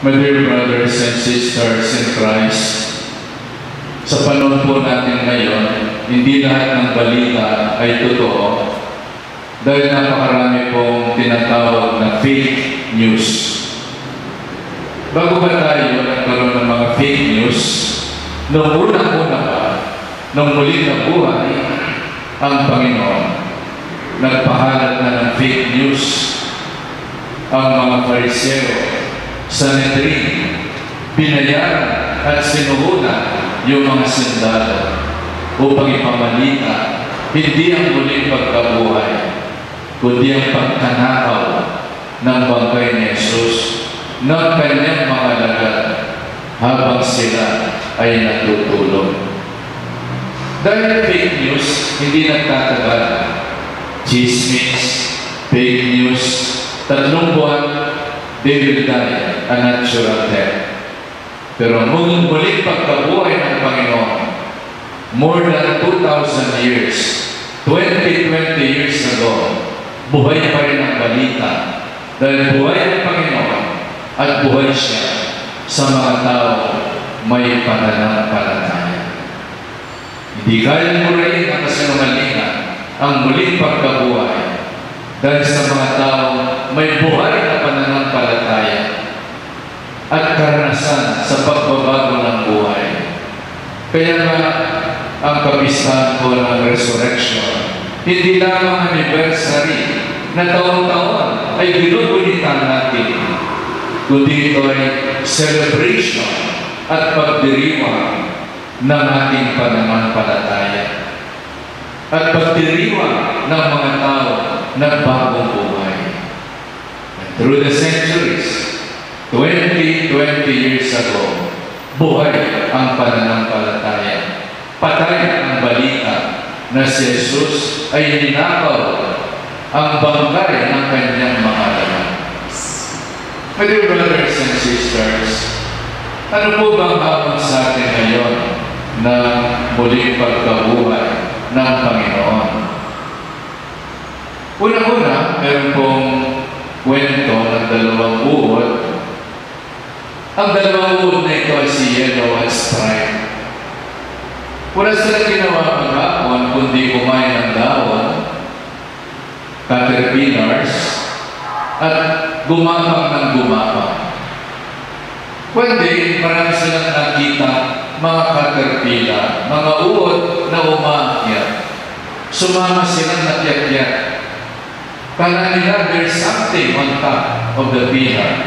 My dear brothers and sisters in Christ, sa panahon po natin ngayon, hindi lahat ng balita ay totoo dahil napakarami pong tinatawag na fake news. Bago ba tayo nagkaroon ng mga fake news, noong unang-una pa, noong muli na buhay, ang Panginoon, nagpahalat na ng fake news. Ang mga Fariseo, Sanhedrin, binayaran at sinuhunan yung mga sundalo upang ipamalita hindi ang muling pagkabuhay, kundi ang pagkanakaw ng bangkay ni Jesus ng kanyang mga alagad habang sila ay natutulog. Dahil fake news, hindi nagtatagal. Chismis, fake news, 3 buwan, they will die a natural death. Pero muling pagkabuhay ng Panginoon, more than 2,000 years, 20 years ago, buhay pa rin ang balita dahil buhay ang Panginoon at buhay siya sa mga tao may pananampalataya. Hindi kaya murahin ang kasinungalingan ang muling pagkabuhay dahil sa mga tao may buhay na pananampalataya at karanasan sa pagbabago ng buhay. Kaya nga, ang kapistahan po ng resurrection, hindi lamang anniversary na taon-taon ay ginugulitan natin, kundi ito ay celebration at pagdiriwang ng ating pananampalataya at pagdiriwang ng mga tao na bagong buhay. And through the centuries, 20 years ago, buhay ang pananampalataya. Patay ang balita na si Jesus ay ninakaw ang bangkay ng kanyang mga alagad. My dear brothers and sisters, ano po bang habang sa atin ngayon na muling pagkabuhay ng Panginoon? Una-una, meron pong kwento ng 2 uod. Ang 2 uod na ito ay si Yellow at Stripe. Wala sila ginawa maghapon kundi kumain ng dahon, caterpillars, at gumapang ng gumapang. Pwede, marami silang nakita mga caterpillar, mga uod na umaakyat. Sumama silang nakyat-yat. Kala nila there's something on top of the pillar,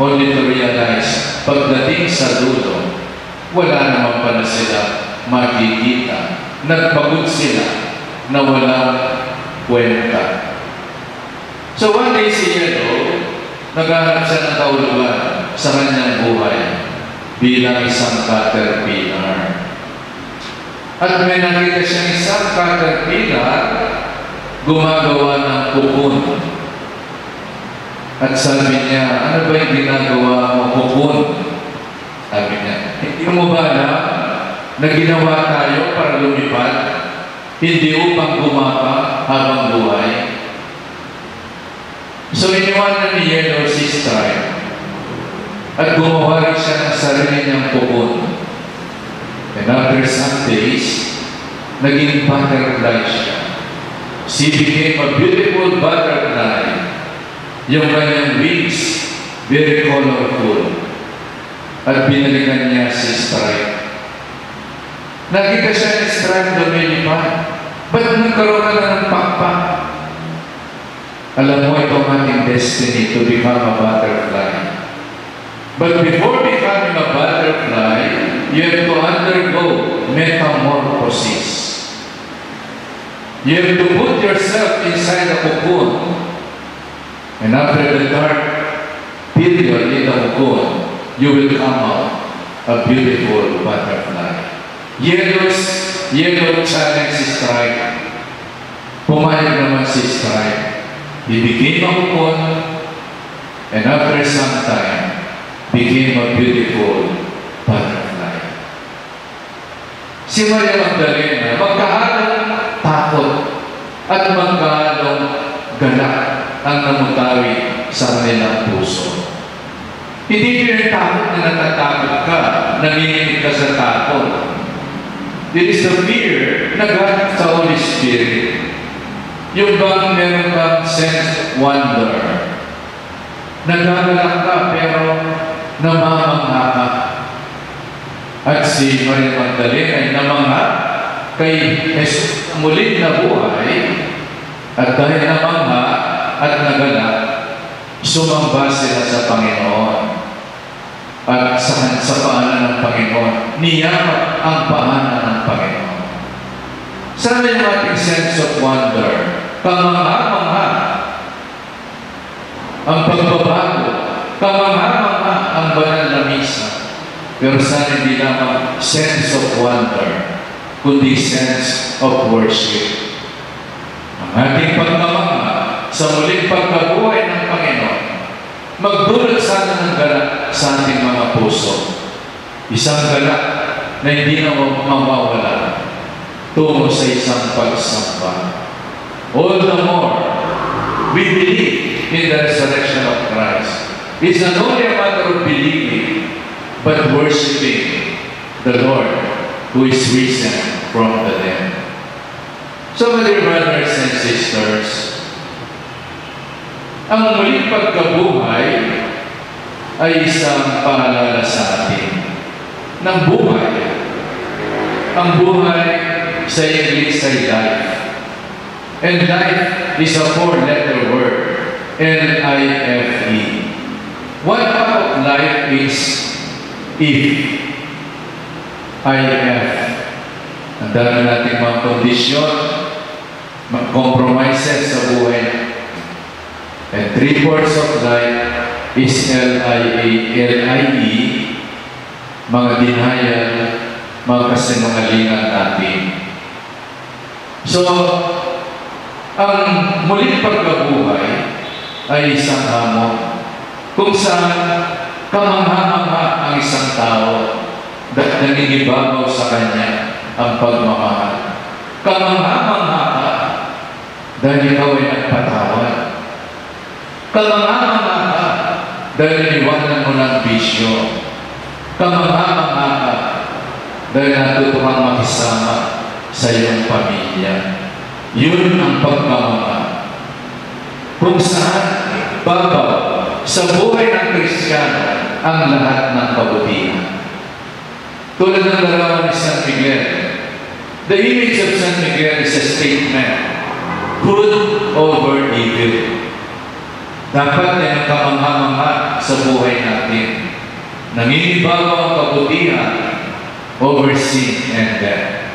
only to realize, pagdating sa dulo, wala naman pala sila makikita. Nagpagod sila na walang kwenta. So one day si Yellow, naghahanap siya ng kaulugan sa kanyang buhay bilang isang caterpillar. At may nakita siyang isang caterpillar gumagawa ng cocoon. At sabi niya, ano ba yung ginagawa mo, cocoon? Sabi niya, hindi mo ba alam na ginawa tayo para lumipad, hindi upang gumapa habang buhay? So iniwanan ni Yellow si Stripe at gumawa rin siya ng sarili niyang cocoon. And after some days, naging butterfly siya. She became a beautiful butterfly. Yung kanyang wings, very colorful. At binalikan niya si Stripe. Nakita siya ni Stripe lumilipad. Ba't nagkaroon ka na ng pakpak? Alam mo, ito ang ating destiny to become a butterfly. But before becoming a butterfly, you have to undergo metamorphosis. You have to put yourself inside a cocoon. And after the dark period in the cocoon, you will come out a beautiful butterfly. Yellow challenge si Stripe. Pumayag naman si Stripe. He became a cocoon, and after some time, became a beautiful butterfly. Si Maria Magdalena, magkahalong takot at magkahalong galak ang namutawi sa kanilang puso. Hindi yung takot na natatakot ka, nanginginig ka sa takot. It is the fear na galing sa Holy Spirit. Yung bang meron kang sense of wonder. Nagagalak ka pero namamangha ka. At si Maria Magdalena ay namangha kay Jesus muling na buhay at dahil namangha at nagalak, sumamba sila sa Panginoon at sa paanan ng Panginoon. Niyakap ang paanan ng Panginoon. Sana yung ating sense of wonder, kamangha-mangha ang pagbabago, kamangha-mangha ang banal na misa. Pero sana hindi lamang sense of wonder, kundi sense of worship. Ang ating pagkamangha sa muling pagkabuhay ng Panginoon, magdulot sana ng galak sa ating mga puso. Isang galak na hindi na mawawala tungo sa isang pagsamba. All the more, we believe in the resurrection of Christ. It's not only a matter of believing, but worshiping the Lord who is risen from the dead. So, my dear brothers and sisters, ang muling pagkabuhay ay isang paalala sa atin ng buhay. Ang buhay sa English ay life. And life is a four-letter word, L-I-F-E. One part of life is if. I-F. Ang dami nating mga kondisyon, compromises sa buhay. And three-fourths of life is L-I-E, mga denial, mga kasinungalingan natin. So, ang muling pagkabuhay ay isang hamon kung saan kamangha-mangha ang isang tao dahil nangingibabaw sa kanya ang pagmamahal. Kamangha-mangha ka dahil ikaw ay nagpatawad. Kamangha-mangha ka dahil iniwanan mo ng bisyo. Kamangha-mangha ka dahil natuto kang makisama sa iyong pamilya. Yun ang pagmamahal. Kung saan babaw sa buhay ng Kristiyano ang lahat ng kabutihan. Tulad ng larawan ni San Miguel, the image of San Miguel is a statement, good over evil. Dapat na yung kamangha-mangha sa buhay natin. Nangingibabaw ang kabutihan over sin and death.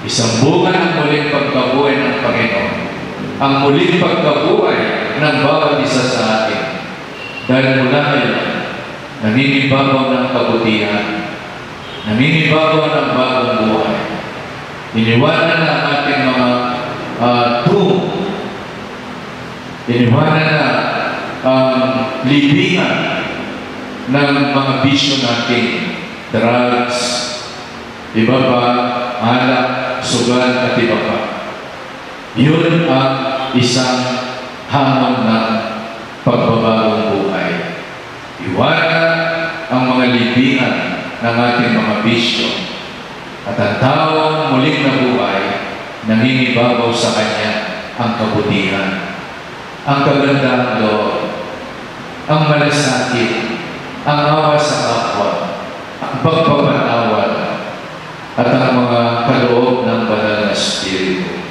Isang bunga ng muling pagkabuhay ng Panginoon. Ang muling pagkabuhay ng bawat isa sa atin. Dahil mula ngayon, nangingibabaw ng kabutihan. Nangingibabaw ng bagong buhay. Iniwanan na ang ating mga tomb. Iniwanan na ang libingan ng mga bisyo natin. Drugs, iba pa, alak, sugal at iba pa. Yun ang isang hamon ng pagbabagong buhay. Iwanan ang mga libingan ng ating mga bisyo at ang taong muling nabuhay nangingibabaw sa kanya ang kabutihan, ang kagandahan loob, ang malasakit, ang awa sa kapwa, ang pagpapatawad, at ang mga kaloob ng banal na Espiritu.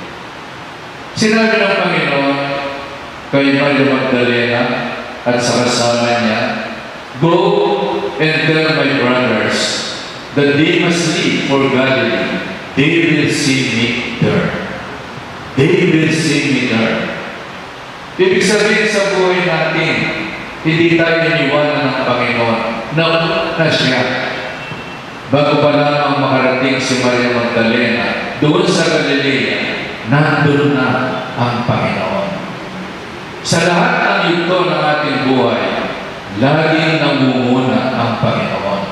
Sinabi ng Panginoon kay Maria Magdalena at sa kasama niya, "Go and tell my brothers that they must leave for Galilee. They will see me there." They will see me there. Ibig sabihin sa buhay natin, hindi tayo iniwanan ng Panginoon. Nauna na siya. Bago pa lamang makarating si Maria Magdalena, doon sa Galilea, nandun na ang Panginoon. Sa lahat ng yugto ng ating buhay, laging namumuna ang Panginoon.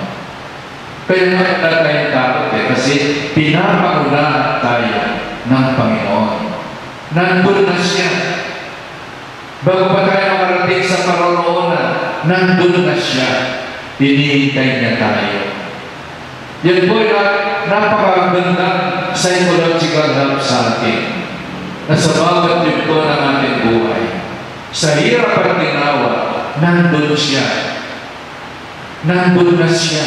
Kaya nakita tayong takot kasi pinapauna tayo ng Panginoon. Nandun na siya. Bago pa tayo makarating sa paroroonan, nandun na siya. Hinihintay niya tayo. Yan po ay napakagandang psychological help sa atin na sa bawat yugto ng ating buhay, sa hirap at ginawa, nandun siya. Nandun na siya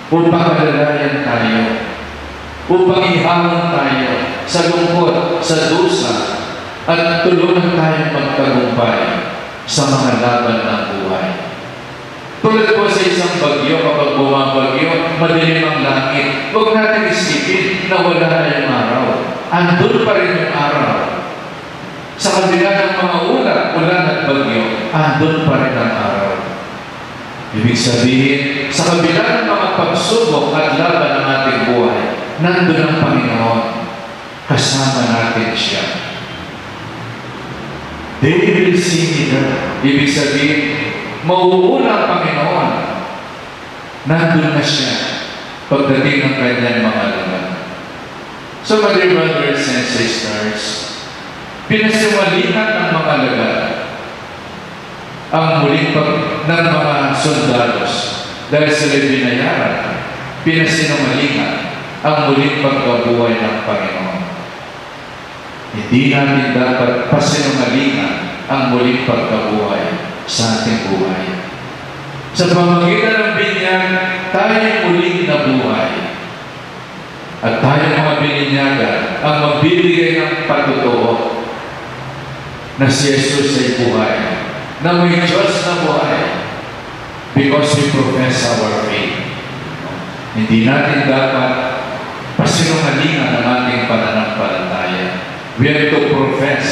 upang alalayan tayo, upang ihamon tayo sa lungkot, sa dusa, at tulungan tayong magtagumpay sa mga laban ng buhay. Tulad po sa isang bagyo, kapag bumabagyo, madilim ang langit, huwag natin isipin na wala na yung araw. Andun pa rin yung araw. Sa kabila ng mga ulan at bagyo, andun pa rin ang araw. Ibig sabihin, sa kabila ng mga pagsubok at laban ng ating buhay, nandun ang Panginoon. Kasama natin siya. They will see me there. Ibig sabihin, mauuna ang Panginoon. Nandun na siya pagdating ng kanyang mga laban. So, my dear brothers and sisters, pinasiwalihan ng mga laban ang muling ng mga soldados dahil sila binayaran, pinasinungalingan ang muling pagkabuhay ng Panginoon. Hindi natin dapat pasinungalingan ang muling pagkabuhay sa ating buhay. Sa pamamagitan ng binyag, tayo muling nabuhay. At tayo mga bininyagan ang magbibigay ng patutuo na si Jesus ay buhay, na may Diyos na buhay, because we profess our faith. Hindi natin dapat pasinungalingan ang ating pananampalataya. We have to profess,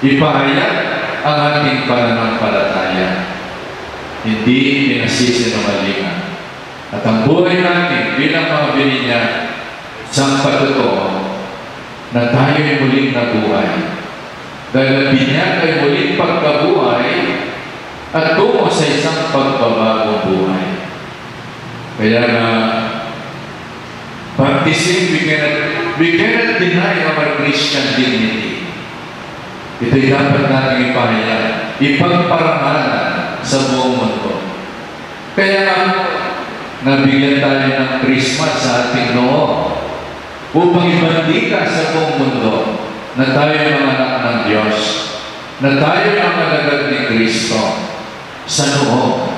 ipahayag ang ating pananampalataya. Hindi pinasisinungalingan. At ang buhay natin bilang mga bininyag, isang patutuo na tayo ay muling nabuhay. Dahil ang binyag ay muling pagkabuhay at tungo sa isang pagbabagong buhay. Kaya na baptism, we cannot deny our Christian dignity. Ito'y dapat natin ipahayag, ipagparangalan sa buong mundo. Kaya nabigyan tayo ng Christmas sa ating noo upang ibandika sa buong mundo na tayo ang anak ng Diyos, na tayo ang alagad ni Kristo sa noo.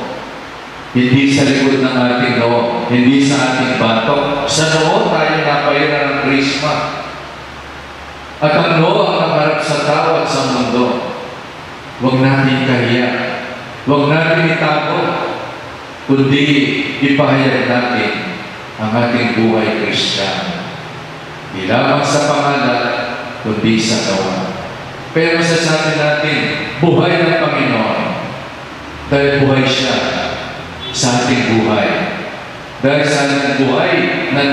Hindi sa likod ng ating noo, hindi sa ating batok. Sa noo tayo napayaran ng Christmas. At ang noo ang nakaharap sa tao at sa mundo. Huwag natin kahiya. Huwag natin itago. Kundi ipahayag natin ang ating buhay Kristiyano. Di lamang sa pangalan, kundi sa gawa. Pero masasabi natin, buhay ng Panginoon. Dahil buhay siya sa ating buhay. Dahil sa ating buhay na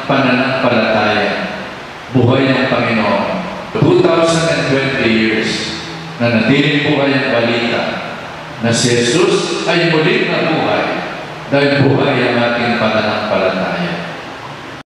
pananampalataya. Buhay ng Panginoon. 2,020 years na natiling buhay ang balita na si Jesus ay muling nabuhay dahil buhay ang ating pananampalataya.